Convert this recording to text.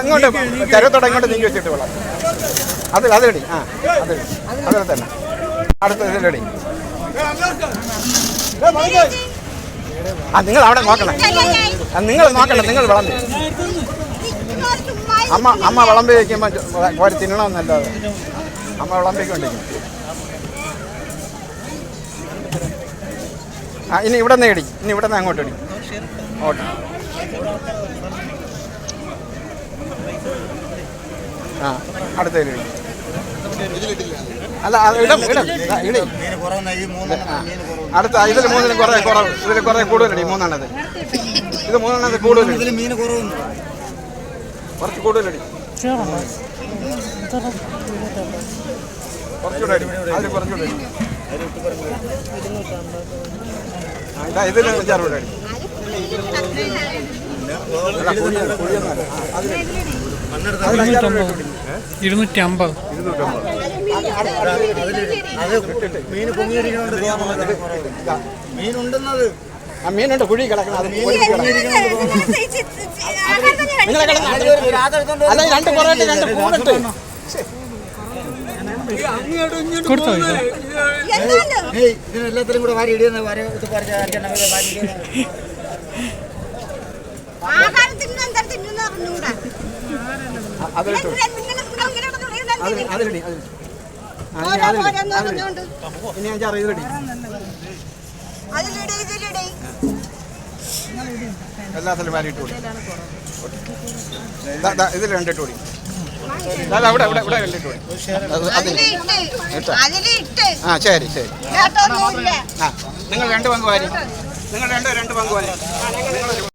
ഇങ്ങോട്ട് ചരത്തോടെ ഇങ്ങോട്ട് നീക്കി വെച്ചിട്ട് കൊള്ളാം. അതിലടി അതിൽ തന്നെ അടുത്ത ഇതിലടി. നിങ്ങൾ അവിടെ നോക്കണം, നിങ്ങൾ നോക്കണം, നിങ്ങൾ വിളമ്പി. അമ്മ വിളമ്പി വയ്ക്കുമ്പോൾ ഒരു തിന്നണമെന്നല്ലാതെ അമ്മ വിളമ്പിക്കൊണ്ടിരിക്കും. ഇനി ഇവിടെ നിന്ന് ഇടി, ഇനി ഇവിടെ നിന്ന് അങ്ങോട്ട് ഇടി. ഓട്ടെ. അടുത്തതിൽ ഇടി. അല്ല ഇടം ഇടി. അടുത്ത ഇതിൽ മൂന്നിന് കുറേ കുറവ്, ഇതിൽ കുറേ കൂടുതലടി. മൂന്നെണ്ണത് ഇത് മൂന്നെണ്ണത് കൂടുതൽ, കുറച്ച് കൂടുതലടി. കുറച്ചുകൂടെ അടി, അതിൽ കുറച്ചുകൂടെ അടി. ഇതിൽ ചെറുകൂടെ അടി. മീനുണ്ട് കുഴി കിടക്കണം. അല്ല രണ്ട് കുറേട്ട് രണ്ട് കൂടിട്ട് ഇതിനെല്ലാത്തിലും കൂടെ വാരി ഇടുന്ന ഇനി അഞ്ചാറ് ഇതിലടി. എല്ലാത്തിലും വാരിയിട്ട് കൂടി. ഇതിൽ രണ്ടിട്ട് കൂടി. അവിടെ ഇവിടെ ഇവിടെ രണ്ടിട്ട് കൂടി. ശരി ശരി. നിങ്ങൾ രണ്ട് പങ്ക് വാരി, നിങ്ങൾ രണ്ട് പങ്ക് വാരി.